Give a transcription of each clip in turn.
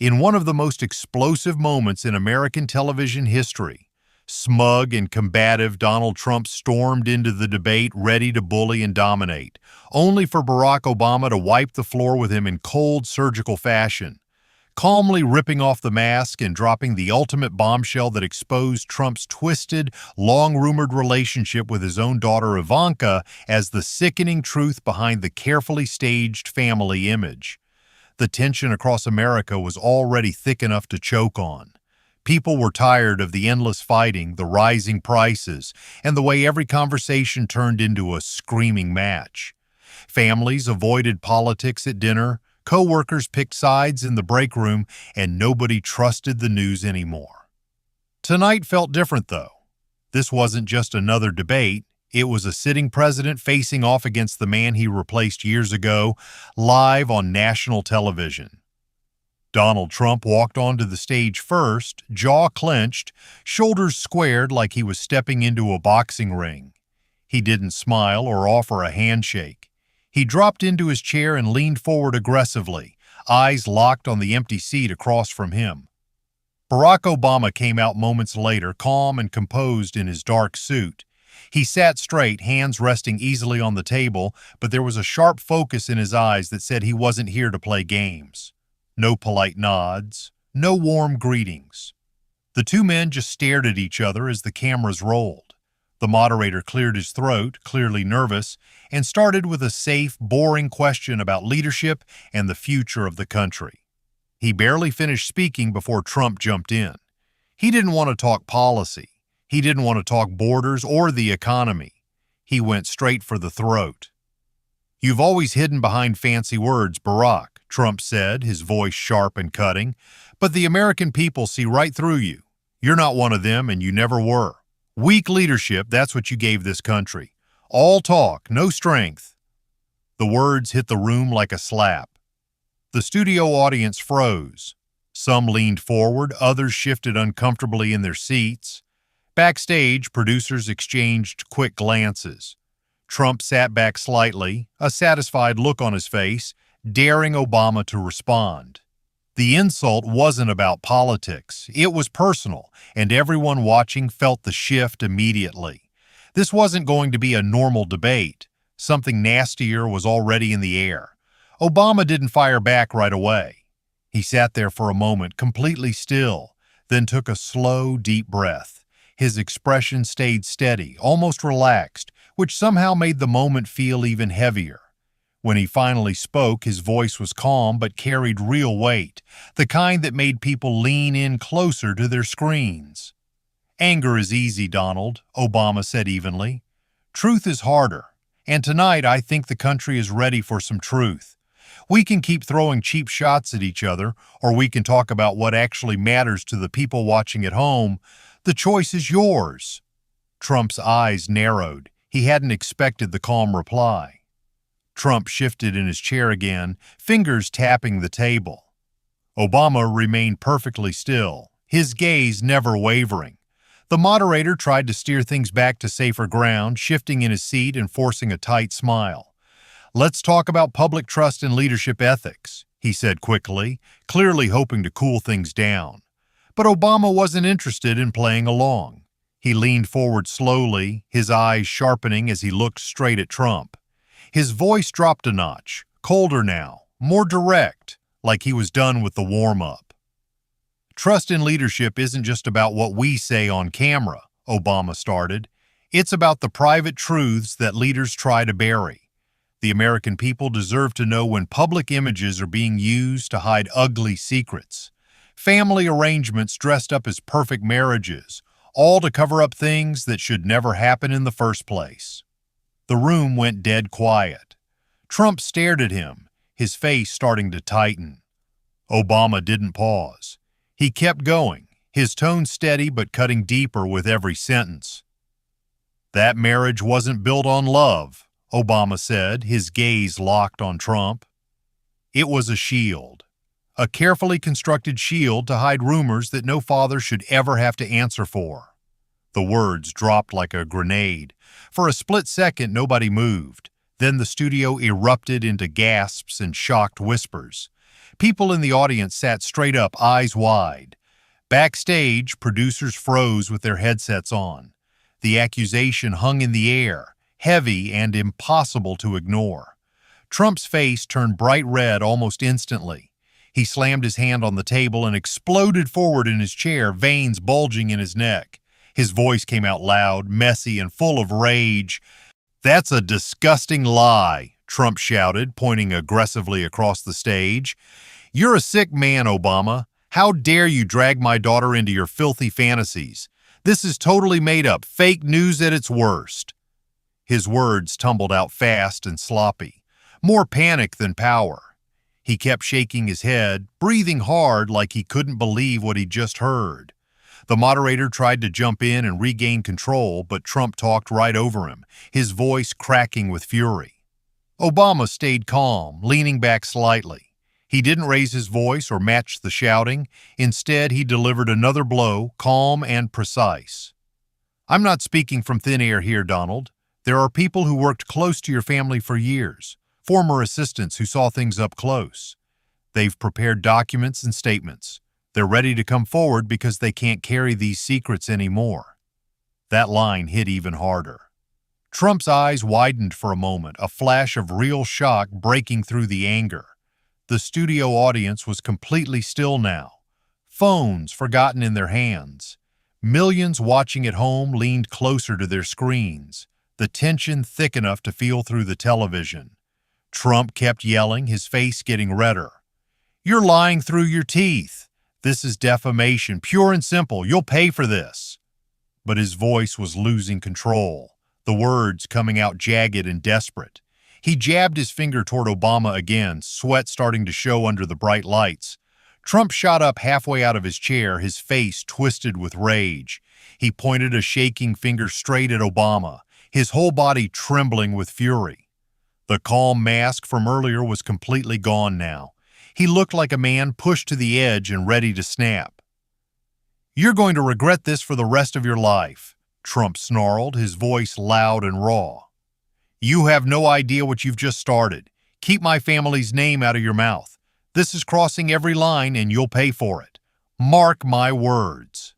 In one of the most explosive moments in American television history, smug and combative Donald Trump stormed into the debate ready to bully and dominate, only for Barack Obama to wipe the floor with him in cold, surgical fashion, calmly ripping off the mask and dropping the ultimate bombshell that exposed Trump's twisted, long-rumored relationship with his own daughter Ivanka as the sickening truth behind the carefully staged family image. The tension across America was already thick enough to choke on. People were tired of the endless fighting, the rising prices, and the way every conversation turned into a screaming match. Families avoided politics at dinner, co-workers picked sides in the break room, and nobody trusted the news anymore. Tonight felt different, though. This wasn't just another debate. It was a sitting president facing off against the man he replaced years ago, live on national television. Donald Trump walked onto the stage first, jaw clenched, shoulders squared like he was stepping into a boxing ring. He didn't smile or offer a handshake. He dropped into his chair and leaned forward aggressively, eyes locked on the empty seat across from him. Barack Obama came out moments later, calm and composed in his dark suit. He sat straight, hands resting easily on the table, but there was a sharp focus in his eyes that said he wasn't here to play games. No polite nods, no warm greetings. The two men just stared at each other as the cameras rolled. The moderator cleared his throat, clearly nervous, and started with a safe, boring question about leadership and the future of the country. He barely finished speaking before Trump jumped in. He didn't want to talk policy. He didn't want to talk borders or the economy. He went straight for the throat. "You've always hidden behind fancy words, Barack," Trump said, his voice sharp and cutting. "But the American people see right through you. You're not one of them, and you never were. Weak leadership, that's what you gave this country. All talk, no strength." The words hit the room like a slap. The studio audience froze. Some leaned forward, others shifted uncomfortably in their seats. Backstage, producers exchanged quick glances. Trump sat back slightly, a satisfied look on his face, daring Obama to respond. The insult wasn't about politics. It was personal, and everyone watching felt the shift immediately. This wasn't going to be a normal debate. Something nastier was already in the air. Obama didn't fire back right away. He sat there for a moment, completely still, then took a slow, deep breath. His expression stayed steady, almost relaxed, which somehow made the moment feel even heavier. When he finally spoke, his voice was calm but carried real weight, the kind that made people lean in closer to their screens. "Anger is easy, Donald," Obama said evenly. "Truth is harder, and tonight I think the country is ready for some truth. We can keep throwing cheap shots at each other, or we can talk about what actually matters to the people watching at home. The choice is yours." Trump's eyes narrowed. He hadn't expected the calm reply. Trump shifted in his chair again, fingers tapping the table. Obama remained perfectly still, his gaze never wavering. The moderator tried to steer things back to safer ground, shifting in his seat and forcing a tight smile. "Let's talk about public trust and leadership ethics," he said quickly, clearly hoping to cool things down. But Obama wasn't interested in playing along. He leaned forward slowly, his eyes sharpening as he looked straight at Trump. His voice dropped a notch, colder now, more direct, like he was done with the warm-up. "Trust in leadership isn't just about what we say on camera," Obama started. "It's about the private truths that leaders try to bury. The American people deserve to know when public images are being used to hide ugly secrets. Family arrangements dressed up as perfect marriages, all to cover up things that should never happen in the first place." The room went dead quiet. Trump stared at him, his face starting to tighten. Obama didn't pause. He kept going, his tone steady but cutting deeper with every sentence. "That marriage wasn't built on love," Obama said, his gaze locked on Trump. "It was a shield. A carefully constructed shield to hide rumors that no father should ever have to answer for." The words dropped like a grenade. For a split second, nobody moved. Then the studio erupted into gasps and shocked whispers. People in the audience sat straight up, eyes wide. Backstage, producers froze with their headsets on. The accusation hung in the air, heavy and impossible to ignore. Trump's face turned bright red almost instantly. He slammed his hand on the table and exploded forward in his chair, veins bulging in his neck. His voice came out loud, messy, and full of rage. "That's a disgusting lie," Trump shouted, pointing aggressively across the stage. "You're a sick man, Obama. How dare you drag my daughter into your filthy fantasies? This is totally made up, fake news at its worst." His words tumbled out fast and sloppy, more panic than power. He kept shaking his head, breathing hard like he couldn't believe what he'd just heard. The moderator tried to jump in and regain control, but Trump talked right over him, his voice cracking with fury. Obama stayed calm, leaning back slightly. He didn't raise his voice or match the shouting. Instead, he delivered another blow, calm and precise. "I'm not speaking from thin air here, Donald. There are people who worked close to your family for years, former assistants who saw things up close. They've prepared documents and statements. They're ready to come forward because they can't carry these secrets anymore." That line hit even harder. Trump's eyes widened for a moment, a flash of real shock breaking through the anger. The studio audience was completely still now, phones forgotten in their hands. Millions watching at home leaned closer to their screens, the tension thick enough to feel through the television. Trump kept yelling, his face getting redder. "You're lying through your teeth. This is defamation, pure and simple. You'll pay for this." But his voice was losing control, the words coming out jagged and desperate. He jabbed his finger toward Obama again, sweat starting to show under the bright lights. Trump shot up halfway out of his chair, his face twisted with rage. He pointed a shaking finger straight at Obama, his whole body trembling with fury. The calm mask from earlier was completely gone now. He looked like a man pushed to the edge and ready to snap. "You're going to regret this for the rest of your life," Trump snarled, his voice loud and raw. "You have no idea what you've just started. Keep my family's name out of your mouth. This is crossing every line and you'll pay for it. Mark my words."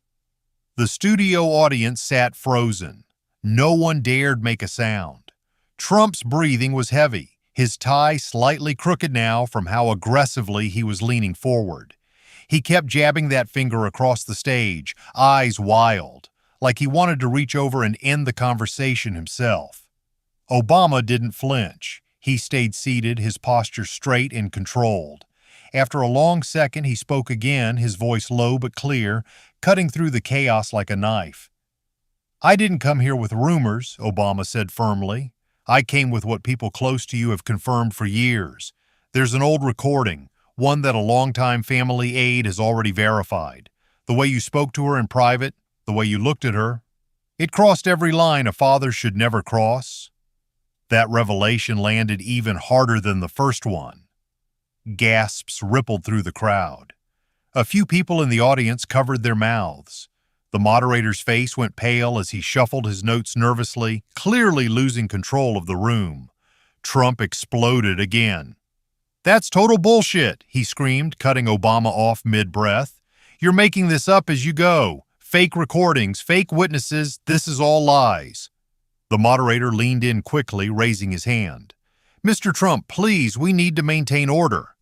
The studio audience sat frozen. No one dared make a sound. Trump's breathing was heavy, his tie slightly crooked now from how aggressively he was leaning forward. He kept jabbing that finger across the stage, eyes wild, like he wanted to reach over and end the conversation himself. Obama didn't flinch. He stayed seated, his posture straight and controlled. After a long second, he spoke again, his voice low but clear, cutting through the chaos like a knife. "I didn't come here with rumors," Obama said firmly. "I came with what people close to you have confirmed for years. There's an old recording, one that a longtime family aide has already verified. The way you spoke to her in private, the way you looked at her, it crossed every line a father should never cross." That revelation landed even harder than the first one. Gasps rippled through the crowd. A few people in the audience covered their mouths. The moderator's face went pale as he shuffled his notes nervously, clearly losing control of the room. Trump exploded again. "That's total bullshit," he screamed, cutting Obama off mid-breath. "You're making this up as you go. Fake recordings, fake witnesses, this is all lies." The moderator leaned in quickly, raising his hand. "Mr. Trump, please, we need to maintain order."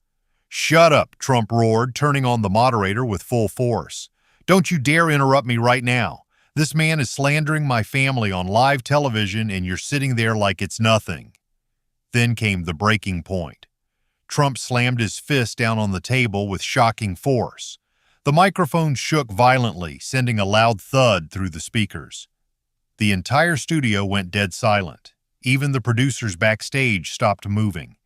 "Shut up," Trump roared, turning on the moderator with full force. "Don't you dare interrupt me right now. This man is slandering my family on live television and you're sitting there like it's nothing." Then came the breaking point. Trump slammed his fist down on the table with shocking force. The microphone shook violently, sending a loud thud through the speakers. The entire studio went dead silent. Even the producers backstage stopped moving.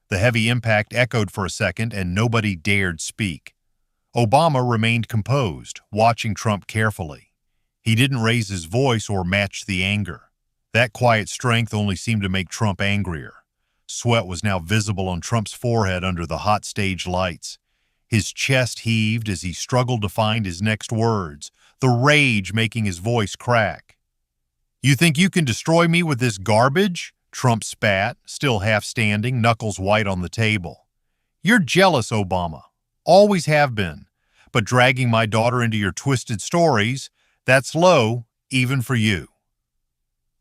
The heavy impact echoed for a second and nobody dared speak. Obama remained composed, watching Trump carefully. He didn't raise his voice or match the anger. That quiet strength only seemed to make Trump angrier. Sweat was now visible on Trump's forehead under the hot stage lights. His chest heaved as he struggled to find his next words, the rage making his voice crack. "You think you can destroy me with this garbage?" Trump spat, still half standing, knuckles white on the table. "You're jealous, Obama. Always have been. But dragging my daughter into your twisted stories, that's low, even for you."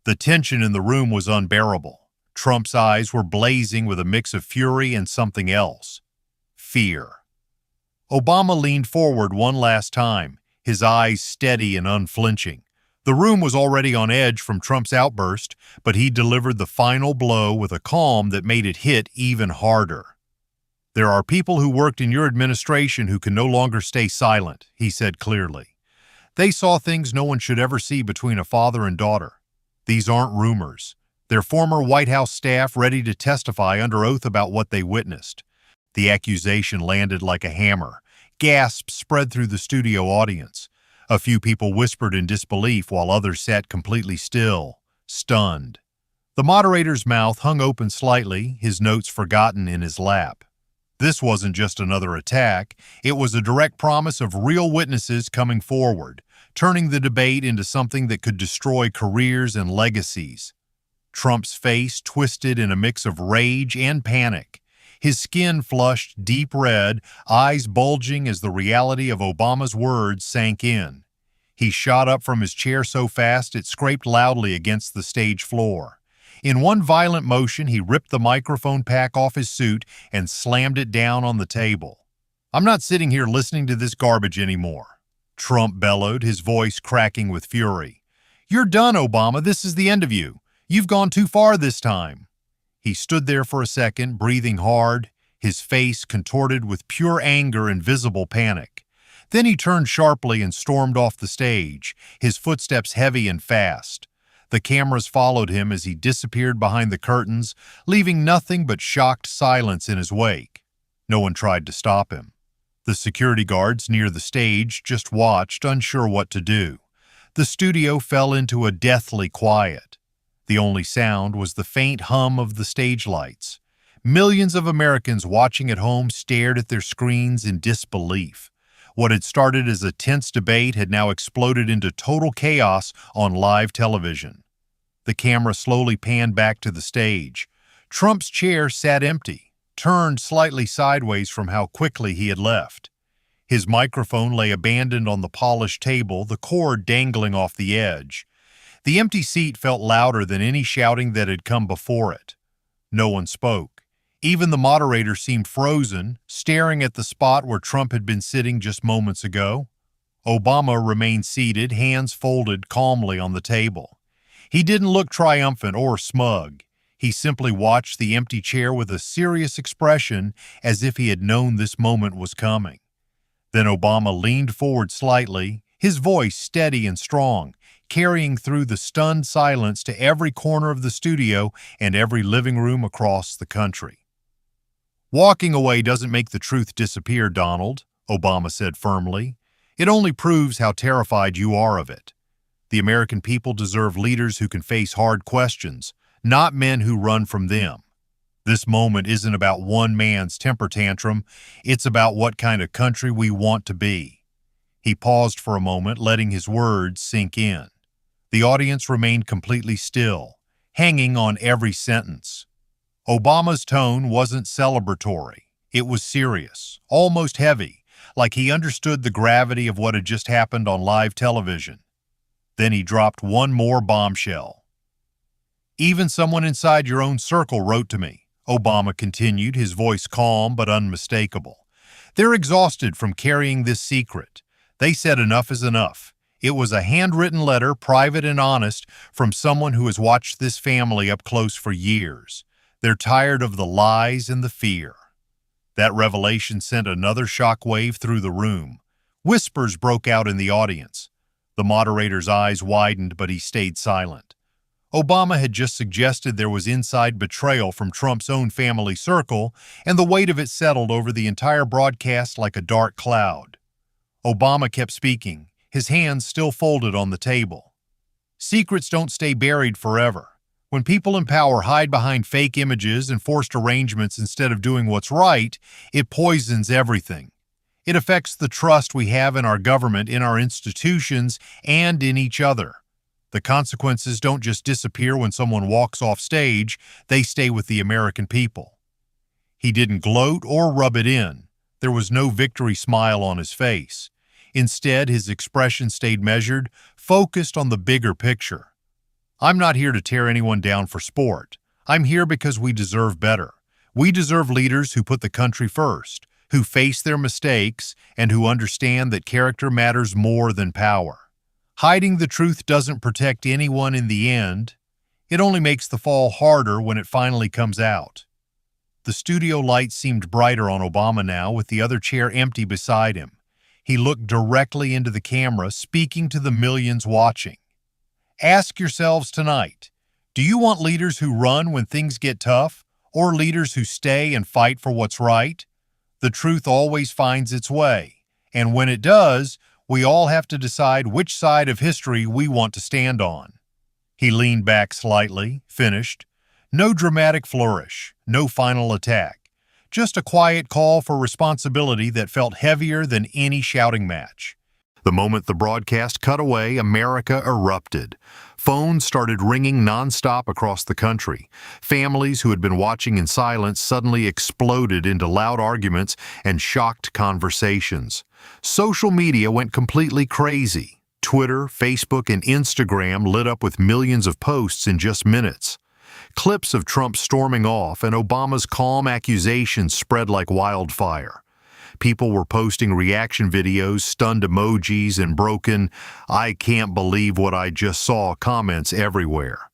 The tension in the room was unbearable. Trump's eyes were blazing with a mix of fury and something else. Fear. Obama leaned forward one last time, his eyes steady and unflinching. The room was already on edge from Trump's outburst, but he delivered the final blow with a calm that made it hit even harder. "There are people who worked in your administration who can no longer stay silent," he said clearly. "They saw things no one should ever see between a father and daughter. These aren't rumors. They're former White House staff ready to testify under oath about what they witnessed." The accusation landed like a hammer. Gasps spread through the studio audience. A few people whispered in disbelief while others sat completely still, stunned. The moderator's mouth hung open slightly, his notes forgotten in his lap. This wasn't just another attack. It was a direct promise of real witnesses coming forward, turning the debate into something that could destroy careers and legacies. Trump's face twisted in a mix of rage and panic. His skin flushed deep red, eyes bulging as the reality of Obama's words sank in. He shot up from his chair so fast it scraped loudly against the stage floor. In one violent motion, he ripped the microphone pack off his suit and slammed it down on the table. "I'm not sitting here listening to this garbage anymore," Trump bellowed, his voice cracking with fury. "You're done, Obama. This is the end of you. You've gone too far this time." He stood there for a second, breathing hard, his face contorted with pure anger and visible panic. Then he turned sharply and stormed off the stage, his footsteps heavy and fast. The cameras followed him as he disappeared behind the curtains, leaving nothing but shocked silence in his wake. No one tried to stop him. The security guards near the stage just watched, unsure what to do. The studio fell into a deathly quiet. The only sound was the faint hum of the stage lights. Millions of Americans watching at home stared at their screens in disbelief. What had started as a tense debate had now exploded into total chaos on live television. The camera slowly panned back to the stage. Trump's chair sat empty, turned slightly sideways from how quickly he had left. His microphone lay abandoned on the polished table, the cord dangling off the edge. The empty seat felt louder than any shouting that had come before it. No one spoke. Even the moderator seemed frozen, staring at the spot where Trump had been sitting just moments ago. Obama remained seated, hands folded calmly on the table. He didn't look triumphant or smug. He simply watched the empty chair with a serious expression, as if he had known this moment was coming. Then Obama leaned forward slightly, his voice steady and strong, carrying through the stunned silence to every corner of the studio and every living room across the country. "Walking away doesn't make the truth disappear, Donald," Obama said firmly. "It only proves how terrified you are of it. The American people deserve leaders who can face hard questions, not men who run from them. This moment isn't about one man's temper tantrum, it's about what kind of country we want to be." He paused for a moment, letting his words sink in. The audience remained completely still, hanging on every sentence. Obama's tone wasn't celebratory. It was serious, almost heavy, like he understood the gravity of what had just happened on live television. Then he dropped one more bombshell. "Even someone inside your own circle wrote to me," Obama continued, his voice calm but unmistakable. "They're exhausted from carrying this secret. They said enough is enough. It was a handwritten letter, private and honest, from someone who has watched this family up close for years. They're tired of the lies and the fear." That revelation sent another shockwave through the room. Whispers broke out in the audience. The moderator's eyes widened, but he stayed silent. Obama had just suggested there was inside betrayal from Trump's own family circle, and the weight of it settled over the entire broadcast like a dark cloud. Obama kept speaking, his hands still folded on the table. "Secrets don't stay buried forever. When people in power hide behind fake images and forced arrangements instead of doing what's right, it poisons everything. It affects the trust we have in our government, in our institutions, and in each other. The consequences don't just disappear when someone walks off stage, they stay with the American people." He didn't gloat or rub it in. There was no victory smile on his face. Instead, his expression stayed measured, focused on the bigger picture. "I'm not here to tear anyone down for sport. I'm here because we deserve better. We deserve leaders who put the country first, who face their mistakes, and who understand that character matters more than power. Hiding the truth doesn't protect anyone in the end. It only makes the fall harder when it finally comes out." The studio lights seemed brighter on Obama now, with the other chair empty beside him. He looked directly into the camera, speaking to the millions watching. "Ask yourselves tonight, do you want leaders who run when things get tough, or leaders who stay and fight for what's right? The truth always finds its way, and when it does, we all have to decide which side of history we want to stand on." He leaned back slightly, finished. No dramatic flourish, no final attack. Just a quiet call for responsibility that felt heavier than any shouting match. The moment the broadcast cut away, America erupted. Phones started ringing nonstop across the country. Families who had been watching in silence suddenly exploded into loud arguments and shocked conversations. Social media went completely crazy. Twitter, Facebook, and Instagram lit up with millions of posts in just minutes. Clips of Trump storming off and Obama's calm accusations spread like wildfire. People were posting reaction videos, stunned emojis, and broken, "I can't believe what I just saw" comments everywhere.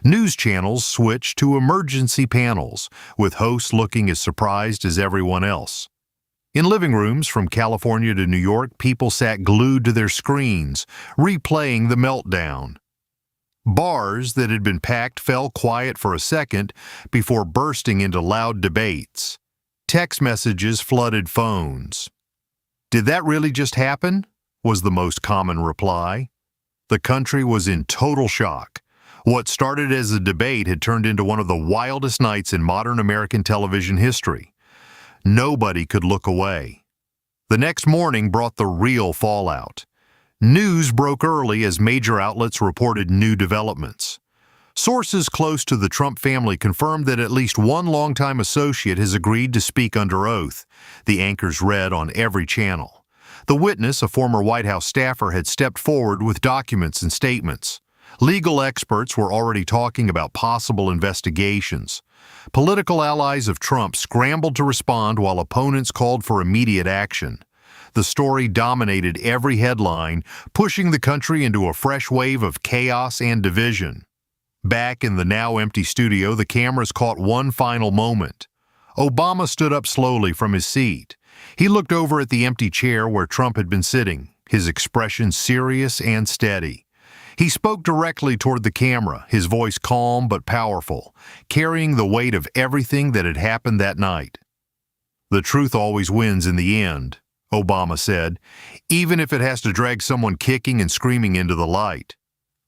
News channels switched to emergency panels, with hosts looking as surprised as everyone else. In living rooms from California to New York, people sat glued to their screens, replaying the meltdown. Bars that had been packed fell quiet for a second before bursting into loud debates. Text messages flooded phones. "Did that really just happen?" was the most common reply. The country was in total shock. What started as a debate had turned into one of the wildest nights in modern American television history. Nobody could look away. The next morning brought the real fallout. News broke early as major outlets reported new developments. Sources close to the Trump family confirmed that at least one longtime associate has agreed to speak under oath, the anchors read on every channel. The witness, a former White House staffer, had stepped forward with documents and statements. Legal experts were already talking about possible investigations. Political allies of Trump scrambled to respond while opponents called for immediate action. The story dominated every headline, pushing the country into a fresh wave of chaos and division. Back in the now empty studio, the cameras caught one final moment. Obama stood up slowly from his seat. He looked over at the empty chair where Trump had been sitting, his expression serious and steady. He spoke directly toward the camera, his voice calm but powerful, carrying the weight of everything that had happened that night. "The truth always wins in the end," Obama said, "even if it has to drag someone kicking and screaming into the light."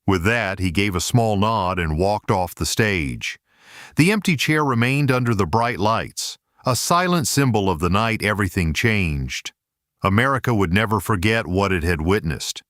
With that, he gave a small nod and walked off the stage. The empty chair remained under the bright lights, a silent symbol of the night everything changed. America would never forget what it had witnessed.